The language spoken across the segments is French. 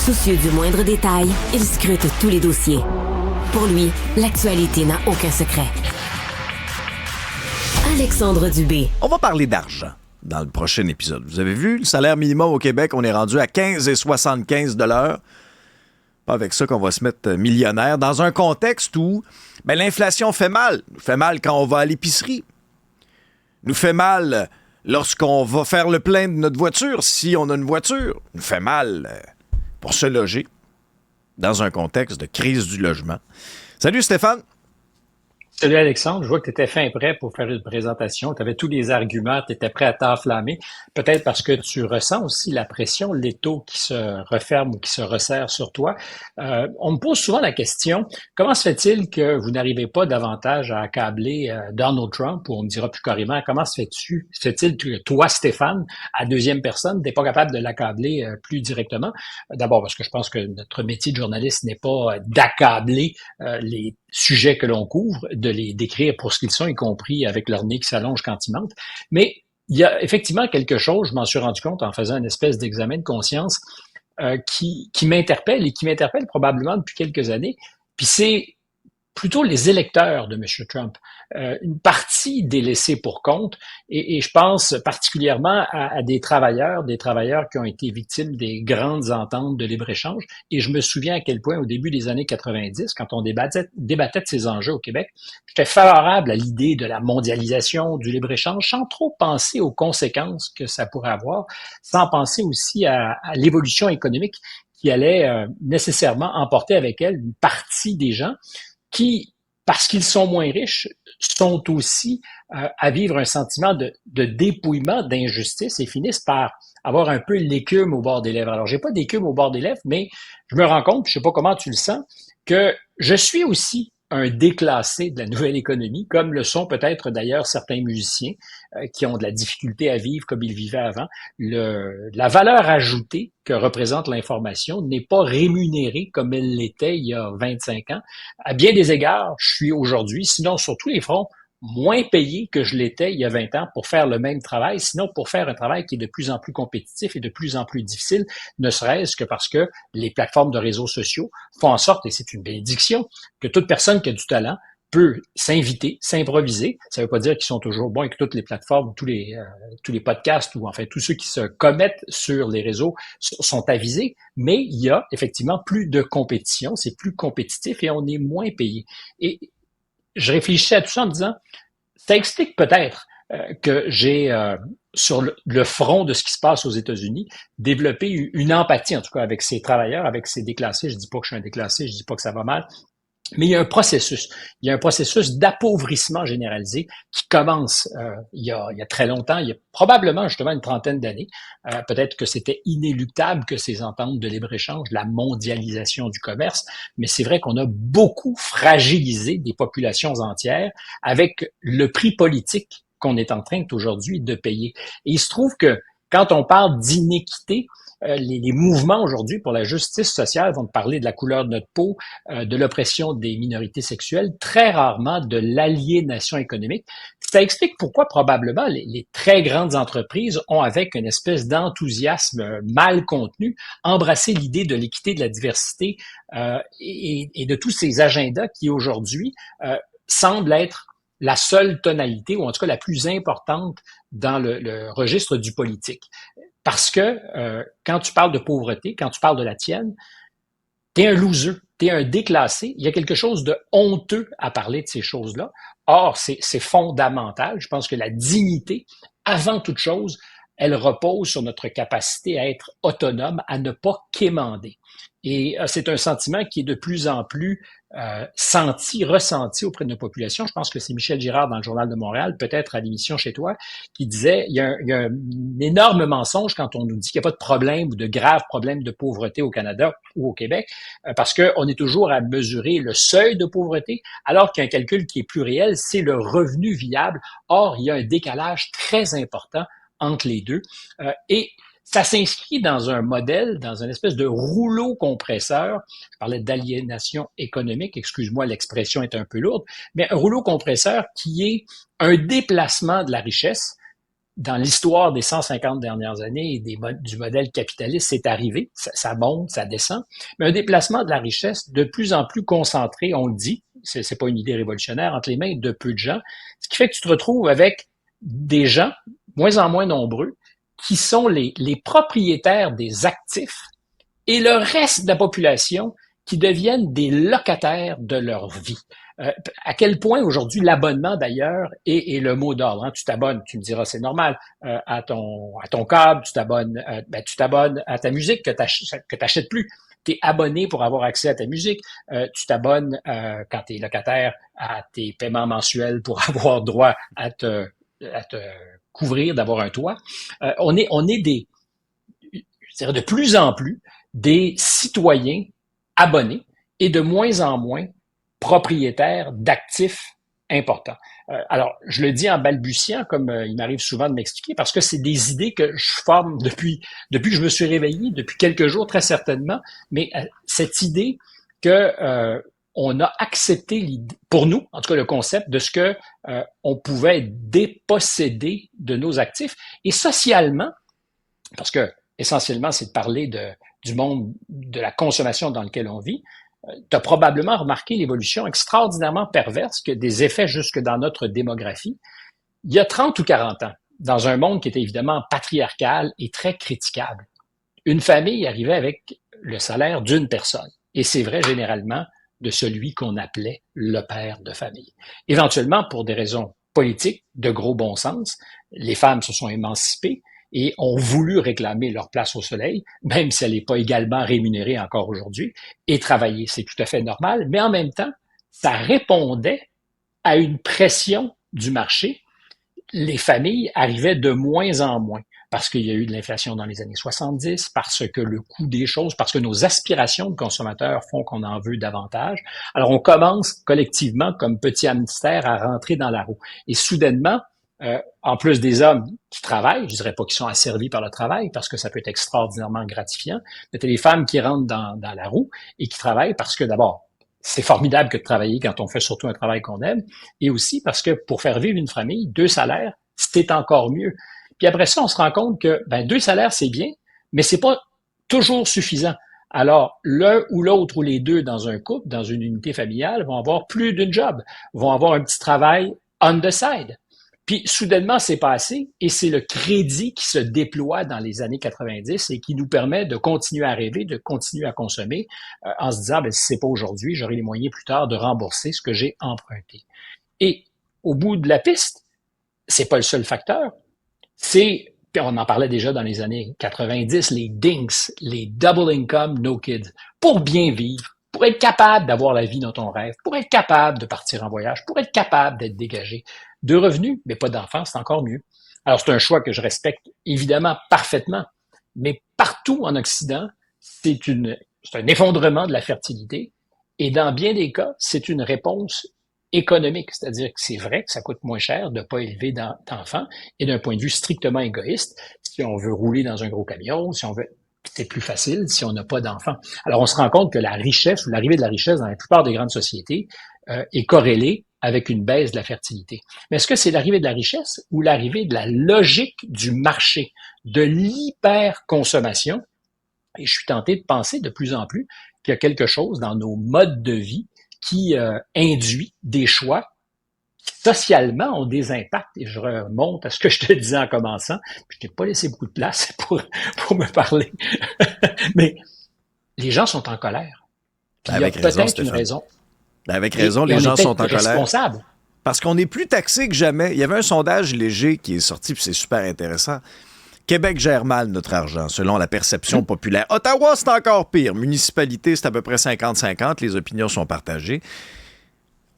Soucieux du moindre détail, il scrute tous les dossiers. Pour lui, l'actualité n'a aucun secret. Alexandre Dubé. On va parler d'argent dans le prochain épisode. Vous avez vu, le salaire minimum au Québec, on est rendu à 15,75 $. Pas avec ça qu'on va se mettre millionnaire, dans un contexte où l'inflation fait mal. Nous fait mal quand on va à l'épicerie. Nous fait mal lorsqu'on va faire le plein de notre voiture, si on a une voiture. Nous fait mal pour se loger dans un contexte de crise du logement. Salut Stéphane. Salut Alexandre, je vois que tu étais fin prêt pour faire une présentation. Tu avais tous les arguments, tu étais prêt à t'enflammer. Peut-être parce que tu ressens aussi la pression, l'étau qui se referme ou qui se resserre sur toi. On me pose souvent la question, comment se fait-il que vous n'arrivez pas davantage à accabler Donald Trump, ou on me dira plus carrément, comment se fait-il que toi, Stéphane, à deuxième personne, tu n'es pas capable de l'accabler plus directement? D'abord parce que je pense que notre métier de journaliste n'est pas d'accabler les sujets que l'on couvre, de les décrire pour ce qu'ils sont, y compris avec leur nez qui s'allonge quand ils mentent. Mais il y a effectivement quelque chose, je m'en suis rendu compte en faisant une espèce d'examen de conscience qui m'interpelle et qui m'interpelle probablement depuis quelques années. Puis c'est plutôt les électeurs de M. Trump, une partie des laissés pour compte, et je pense particulièrement à des travailleurs qui ont été victimes des grandes ententes de libre-échange, et je me souviens à quel point au début des années 90, quand on débattait de ces enjeux au Québec, j'étais favorable à l'idée de la mondialisation, du libre-échange, sans trop penser aux conséquences que ça pourrait avoir, sans penser aussi à l'évolution économique qui allait nécessairement emporter avec elle une partie des gens qui, parce qu'ils sont moins riches, sont aussi à vivre un sentiment de dépouillement, d'injustice et finissent par avoir un peu l'écume au bord des lèvres. Alors, j'ai pas d'écume au bord des lèvres, mais je me rends compte, je sais pas comment tu le sens, que je suis aussi un déclassé de la nouvelle économie, comme le sont peut-être d'ailleurs certains musiciens qui ont de la difficulté à vivre comme ils vivaient avant. La valeur ajoutée que représente l'information n'est pas rémunérée comme elle l'était il y a 25 ans. À bien des égards, je suis aujourd'hui, sinon sur tous les fronts, moins payé que je l'étais il y a 20 ans pour faire le même travail, sinon pour faire un travail qui est de plus en plus compétitif et de plus en plus difficile, ne serait-ce que parce que les plateformes de réseaux sociaux font en sorte, et c'est une bénédiction, que toute personne qui a du talent peut s'inviter, s'improviser. Ça ne veut pas dire qu'ils sont toujours bons et que toutes les plateformes, tous les podcasts ou enfin tous ceux qui se commettent sur les réseaux sont avisés, mais il y a effectivement plus de compétition, c'est plus compétitif et on est moins payé. Et je réfléchissais à tout ça en me disant, ça explique peut-être que j'ai, sur le front de ce qui se passe aux États-Unis, développé une empathie, en tout cas, avec ces travailleurs, avec ces déclassés. Je dis pas que je suis un déclassé, je dis pas que ça va mal, mais il y a un processus. Il y a un processus d'appauvrissement généralisé qui commence il y a très longtemps, il y a probablement justement une trentaine d'années. Peut-être que c'était inéluctable que ces ententes de libre-échange, la mondialisation du commerce, mais c'est vrai qu'on a beaucoup fragilisé des populations entières avec le prix politique qu'on est en train aujourd'hui de payer. Et il se trouve que quand on parle d'inéquité, les mouvements aujourd'hui pour la justice sociale vont parler de la couleur de notre peau, de l'oppression des minorités sexuelles, très rarement de l'aliénation économique. Ça explique pourquoi probablement les très grandes entreprises ont, avec une espèce d'enthousiasme mal contenu, embrassé l'idée de l'équité, de la diversité et de tous ces agendas qui aujourd'hui semblent être la seule tonalité, ou en tout cas la plus importante dans le registre du politique. Parce que quand tu parles de pauvreté, quand tu parles de la tienne, t'es un loser, t'es un déclassé. Il y a quelque chose de honteux à parler de ces choses-là. Or, c'est fondamental. Je pense que la dignité, avant toute chose, elle repose sur notre capacité à être autonome, à ne pas quémander. Et c'est un sentiment qui est de plus en plus ressenti auprès de nos populations. Je pense que c'est Michel Girard dans le Journal de Montréal, peut-être à l'émission chez toi, qui disait il y a un énorme mensonge quand on nous dit qu'il n'y a pas de problème ou de graves problèmes de pauvreté au Canada ou au Québec, parce qu'on est toujours à mesurer le seuil de pauvreté, alors qu'il y a un calcul qui est plus réel, c'est le revenu viable. Or, il y a un décalage très important entre les deux. Et ça s'inscrit dans un modèle, dans une espèce de rouleau compresseur. Je parlais d'aliénation économique, excuse-moi, l'expression est un peu lourde, mais un rouleau compresseur qui est un déplacement de la richesse dans l'histoire des 150 dernières années du modèle capitaliste, c'est arrivé. Ça monte, ça descend. Mais un déplacement de la richesse de plus en plus concentré, on le dit, c'est pas une idée révolutionnaire, entre les mains de peu de gens. Ce qui fait que tu te retrouves avec des gens, moins en moins nombreux, qui sont les propriétaires des actifs et le reste de la population qui deviennent des locataires de leur vie. À quel point aujourd'hui l'abonnement d'ailleurs est le mot d'ordre. Hein? Tu t'abonnes, tu me diras c'est normal, à ton câble, tu t'abonnes à ta musique que t'achètes plus. Tu es abonné pour avoir accès à ta musique. Tu t'abonnes quand tu es locataire à tes paiements mensuels pour avoir droit à te couvrir, d'avoir un toit. On est de plus en plus des citoyens abonnés et de moins en moins propriétaires d'actifs importants. Alors, je le dis en balbutiant, comme il m'arrive souvent de m'expliquer, parce que c'est des idées que je forme depuis que je me suis réveillé, depuis quelques jours très certainement, mais cette idée que on a accepté l'idée, pour nous, en tout cas le concept de ce que on pouvait être dépossédé de nos actifs, et socialement, parce que essentiellement c'est de parler du monde de la consommation dans lequel on vit. Tu as probablement remarqué l'évolution extraordinairement perverse que des effets jusque dans notre démographie. Il y a 30 ou 40 ans, dans un monde qui était évidemment patriarcal et très critiquable, une famille arrivait avec le salaire d'une personne. Et c'est vrai généralement de celui qu'on appelait le père de famille. Éventuellement, pour des raisons politiques de gros bon sens, les femmes se sont émancipées et ont voulu réclamer leur place au soleil, même si elle n'est pas également rémunérée encore aujourd'hui, et travailler. C'est tout à fait normal, mais en même temps, ça répondait à une pression du marché. Les familles arrivaient de moins en moins, parce qu'il y a eu de l'inflation dans les années 70, parce que le coût des choses, parce que nos aspirations de consommateurs font qu'on en veut davantage. Alors, on commence collectivement, comme petit hamster, à rentrer dans la roue. Et soudainement, en plus des hommes qui travaillent, je dirais pas qu'ils sont asservis par le travail, parce que ça peut être extraordinairement gratifiant, mais t'as les femmes qui rentrent dans la roue et qui travaillent parce que d'abord, c'est formidable que de travailler quand on fait surtout un travail qu'on aime, et aussi parce que pour faire vivre une famille, 2 salaires, c'est encore mieux. Puis après ça, on se rend compte que 2 salaires, c'est bien, mais c'est pas toujours suffisant. Alors, l'un ou l'autre ou les deux dans un couple, dans une unité familiale, vont avoir plus d'une job, vont avoir un petit travail on the side. Puis, soudainement, c'est pas assez, et c'est le crédit qui se déploie dans les années 90 et qui nous permet de continuer à rêver, de continuer à consommer, en se disant, si c'est pas aujourd'hui, j'aurai les moyens plus tard de rembourser ce que j'ai emprunté. Et au bout de la piste, c'est pas le seul facteur. Puis on en parlait déjà dans les années 90, les DINKs, les Double Income No Kids, pour bien vivre, pour être capable d'avoir la vie dont on rêve, pour être capable de partir en voyage, pour être capable d'être dégagé. De revenus, mais pas d'enfants, c'est encore mieux. Alors, c'est un choix que je respecte évidemment parfaitement, mais partout en Occident, c'est un effondrement de la fertilité, et dans bien des cas, c'est une réponse économique, c'est-à-dire que c'est vrai que ça coûte moins cher de ne pas élever d'enfants, et d'un point de vue strictement égoïste, si on veut rouler dans un gros camion, si on veut, c'est plus facile si on n'a pas d'enfants. Alors, on se rend compte que la richesse ou l'arrivée de la richesse dans la plupart des grandes sociétés est corrélée avec une baisse de la fertilité. Mais est-ce que c'est l'arrivée de la richesse ou l'arrivée de la logique du marché, de l'hyperconsommation? Et je suis tenté de penser de plus en plus qu'il y a quelque chose dans nos modes de vie qui induit des choix qui socialement ont des impacts. Et je remonte à ce que je te disais en commençant, puis je t'ai pas laissé beaucoup de place pour me parler. Mais les gens sont en colère. Puis il y a peut-être une raison. Avec raison, les gens sont en colère. Parce qu'on est plus taxé que jamais. Il y avait un sondage léger qui est sorti, puis c'est super intéressant. Québec gère mal notre argent, selon la perception populaire. Ottawa, c'est encore pire. Municipalité, c'est à peu près 50-50. Les opinions sont partagées.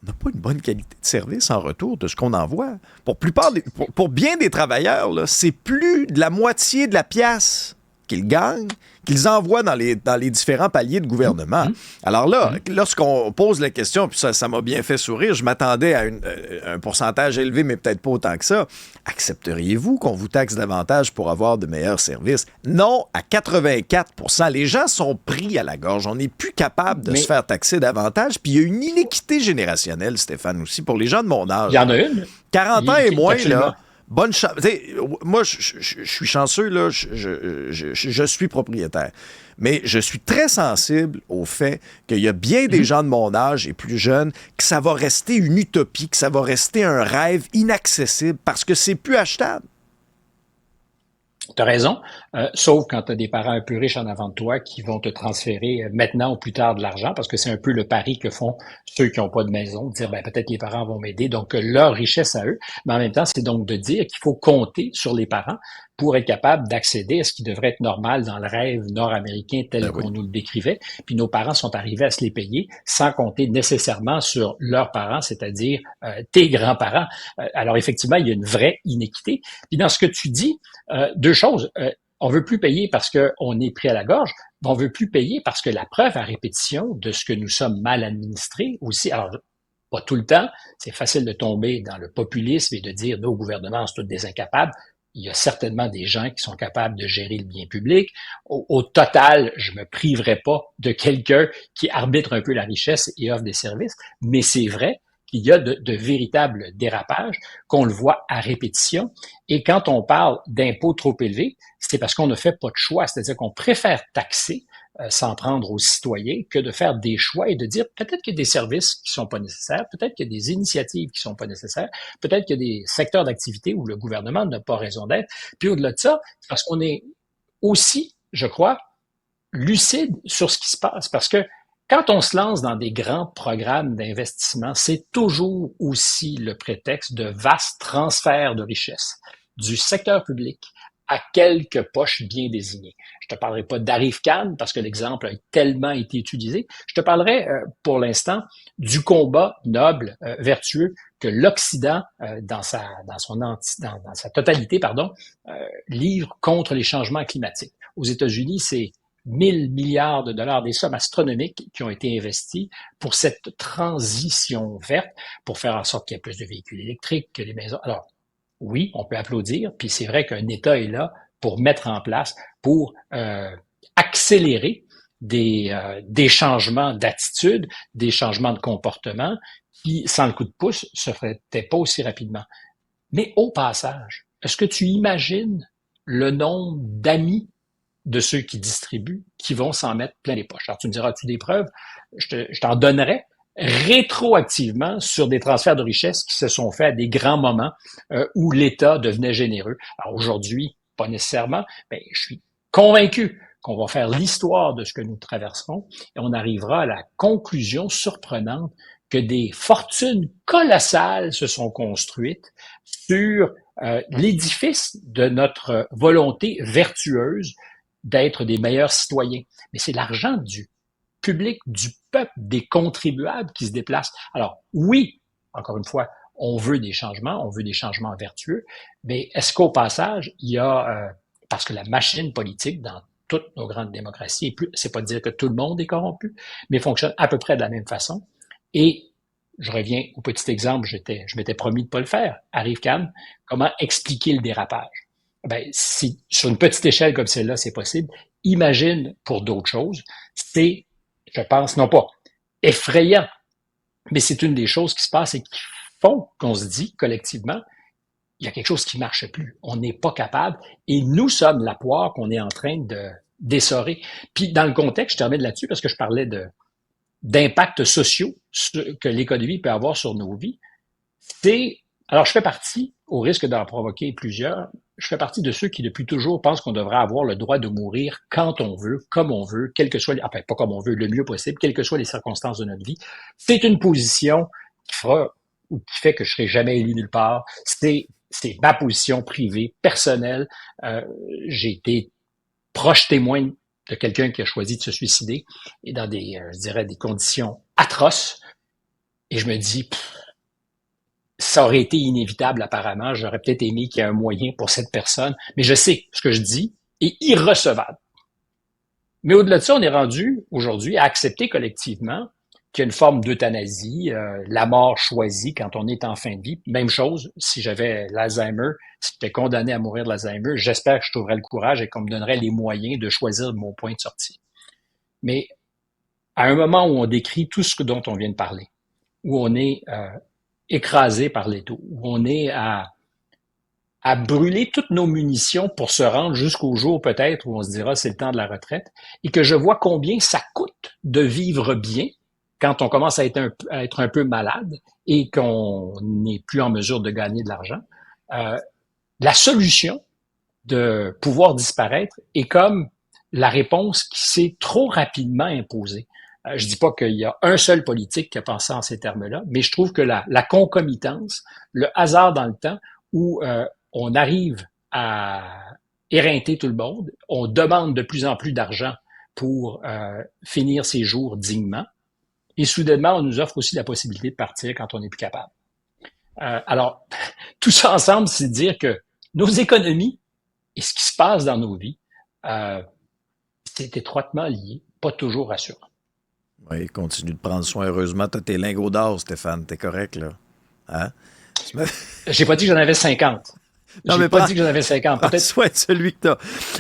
On n'a pas une bonne qualité de service en retour de ce qu'on envoie. Pour bien des travailleurs, là, c'est plus de la moitié de la pièce qu'ils gagnent, qu'ils envoient dans les différents paliers de gouvernement. Alors là, lorsqu'on pose la question, puis ça m'a bien fait sourire, je m'attendais à un pourcentage élevé, mais peut-être pas autant que ça. Accepteriez-vous qu'on vous taxe davantage pour avoir de meilleurs services? Non, à 84 %. Les gens sont pris à la gorge. On n'est plus capable de se faire taxer davantage. Puis il y a une inéquité générationnelle, Stéphane, aussi, pour les gens de mon âge. Il y en a une. 40 ans et moins, là. bonne chance. Moi, je suis chanceux, là, je suis propriétaire. Mais je suis très sensible au fait qu'il y a bien des gens de mon âge et plus jeunes que ça va rester une utopie, que ça va rester un rêve inaccessible parce que c'est plus achetable. Tu as raison, sauf quand tu as des parents un peu riches en avant de toi qui vont te transférer maintenant ou plus tard de l'argent, parce que c'est un peu le pari que font ceux qui n'ont pas de maison, de dire ben, peut-être les parents vont m'aider, donc leur richesse à eux. Mais en même temps, c'est donc de dire qu'il faut compter sur les parents pour être capable d'accéder à ce qui devrait être normal dans le rêve nord-américain tel qu'on nous le décrivait. Puis nos parents sont arrivés à se les payer sans compter nécessairement sur leurs parents, c'est-à-dire tes grands-parents. Alors effectivement, il y a une vraie inéquité. Puis dans ce que tu dis, deux choses. On veut plus payer parce qu'on est pris à la gorge, mais on veut plus payer parce que la preuve à répétition de ce que nous sommes mal administrés aussi. Alors, pas tout le temps. C'est facile de tomber dans le populisme et de dire nos gouvernements sont tous des incapables. Il y a certainement des gens qui sont capables de gérer le bien public. Au total, je me priverai pas de quelqu'un qui arbitre un peu la richesse et offre des services, mais c'est vrai qu'il y a de véritables dérapages, qu'on le voit à répétition. Et quand on parle d'impôts trop élevés, c'est parce qu'on ne fait pas de choix, c'est-à-dire qu'on préfère taxer s'en prendre aux citoyens que de faire des choix et de dire peut-être qu'il y a des services qui sont pas nécessaires, peut-être qu'il y a des initiatives qui sont pas nécessaires, peut-être qu'il y a des secteurs d'activité où le gouvernement n'a pas raison d'être. Puis au-delà de ça, c'est parce qu'on est aussi, je crois, lucide sur ce qui se passe, parce que quand on se lance dans des grands programmes d'investissement, c'est toujours aussi le prétexte de vastes transferts de richesses du secteur public à quelques poches bien désignées. Je te parlerai pas d'Arif-Khan parce que l'exemple a tellement été utilisé. Je te parlerai pour l'instant du combat noble, vertueux que l'Occident, dans sa totalité, livre contre les changements climatiques. Aux États-Unis, c'est 1000 milliards de dollars, des sommes astronomiques qui ont été investies pour cette transition verte, pour faire en sorte qu'il y ait plus de véhicules électriques, que les maisons. Alors, oui, on peut applaudir, puis c'est vrai qu'un État est là pour mettre en place, pour accélérer des changements d'attitude, des changements de comportement qui, sans le coup de pouce, se feraient pas aussi rapidement. Mais au passage, est-ce que tu imagines le nombre d'amis de ceux qui distribuent, qui vont s'en mettre plein les poches? Alors, tu me diras, as-tu des preuves? Je t'en donnerai rétroactivement sur des transferts de richesses qui se sont faits à des grands moments où l'État devenait généreux. Alors aujourd'hui, pas nécessairement, mais je suis convaincu qu'on va faire l'histoire de ce que nous traversons et on arrivera à la conclusion surprenante que des fortunes colossales se sont construites sur l'édifice de notre volonté vertueuse d'être des meilleurs citoyens. Mais c'est l'argent du public, du peuple, des contribuables qui se déplacent. Alors oui, encore une fois, on veut des changements vertueux, mais est-ce qu'au passage, il y a, parce que la machine politique dans toutes nos grandes démocraties, c'est pas de dire que tout le monde est corrompu, mais fonctionne à peu près de la même façon. Et je reviens au petit exemple, je m'étais promis de pas le faire. Arif-Khan, comment expliquer le dérapage? Ben, si sur une petite échelle comme celle-là, c'est possible, imagine pour d'autres choses, c'est, je pense, non pas effrayant, mais c'est une des choses qui se passe et qui font qu'on se dit collectivement, il y a quelque chose qui marche plus. On n'est pas capable et nous sommes la poire qu'on est en train de d'essorer. Puis dans le contexte, je termine là-dessus parce que je parlais d'impacts sociaux que l'économie peut avoir sur nos vies. Alors je fais partie, au risque d'en provoquer plusieurs, je fais partie de ceux qui depuis toujours pensent qu'on devrait avoir le droit de mourir quand on veut, comme on veut, quel que soit pas comme on veut, le mieux possible, quelles que soient les circonstances de notre vie. C'est une position qui fait que je serai jamais élu nulle part. C'est ma position privée, personnelle. J'ai été proche témoin de quelqu'un qui a choisi de se suicider et dans je dirais, des conditions atroces. Et je me dis, ça aurait été inévitable apparemment. J'aurais peut-être aimé qu'il y ait un moyen pour cette personne. Mais je sais, ce que je dis est irrecevable. Mais au-delà de ça, on est rendu aujourd'hui à accepter collectivement qu'il y a une forme d'euthanasie, la mort choisie quand on est en fin de vie. Même chose, si j'avais l'Alzheimer, si j'étais condamné à mourir de l'Alzheimer, j'espère que je trouverais le courage et qu'on me donnerait les moyens de choisir mon point de sortie. Mais à un moment où on décrit tout ce dont on vient de parler, où on est écrasé par l'étau, où on est à à brûler toutes nos munitions pour se rendre jusqu'au jour peut-être où on se dira c'est le temps de la retraite, et que je vois combien ça coûte de vivre bien quand on commence à être un peu malade et qu'on n'est plus en mesure de gagner de l'argent. La solution de pouvoir disparaître est comme la réponse qui s'est trop rapidement imposée. Je dis pas qu'il y a un seul politique qui a pensé en ces termes-là, mais je trouve que la concomitance, le hasard dans le temps où on arrive à éreinter tout le monde, on demande de plus en plus d'argent pour finir ses jours dignement, et soudainement, on nous offre aussi la possibilité de partir quand on n'est plus capable. Alors, tout ça ensemble, c'est dire que nos économies et ce qui se passe dans nos vies, c'est étroitement lié, pas toujours rassurant. Oui, continue de prendre soin. Heureusement, tu as tes lingots d'or, Stéphane. T'es correct, là. Hein? J'ai pas dit que j'en avais 50. Non, J'ai mais pas dit que j'en avais 50. Prends Peut-être. soin de celui que tu as.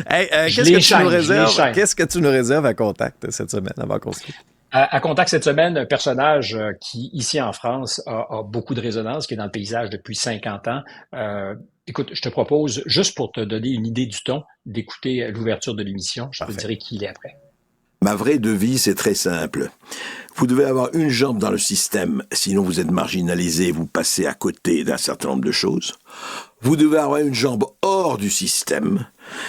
Hey, qu'est-ce que tu nous réserves à Contact cette semaine avant qu'on se quitte? À Contact cette semaine, un personnage qui, ici en France, a beaucoup de résonance, qui est dans le paysage depuis 50 ans. Écoute, je te propose, juste pour te donner une idée du ton, d'écouter l'ouverture de l'émission. Je te dirai qui il est après. Ma vraie devise est très simple. Vous devez avoir une jambe dans le système, sinon vous êtes marginalisé et vous passez à côté d'un certain nombre de choses. Vous devez avoir une jambe hors du système,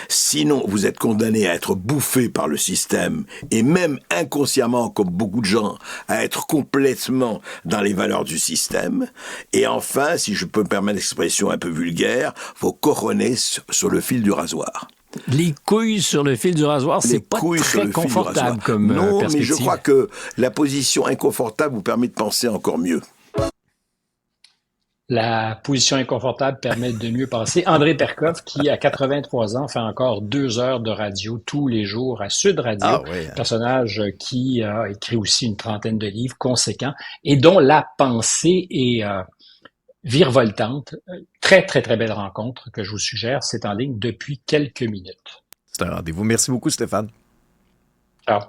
sinon vous êtes condamné à être bouffé par le système et même inconsciemment, comme beaucoup de gens, à être complètement dans les valeurs du système. Et enfin, si je peux me permettre l'expression un peu vulgaire, faut coronner sur le fil du rasoir. Les couilles sur le fil du rasoir, c'est pas très confortable comme non, perspective. Mais je crois que la position inconfortable vous permet de penser encore mieux. La position inconfortable permet de mieux penser. André Perkov, qui à 83 ans fait encore 2 heures de radio tous les jours à Sud Radio, personnage qui a écrit aussi une trentaine de livres conséquents et dont la pensée est virevoltante. Très, très, très belle rencontre que je vous suggère. C'est en ligne depuis quelques minutes. C'est un rendez-vous. Merci beaucoup, Stéphane. Ciao.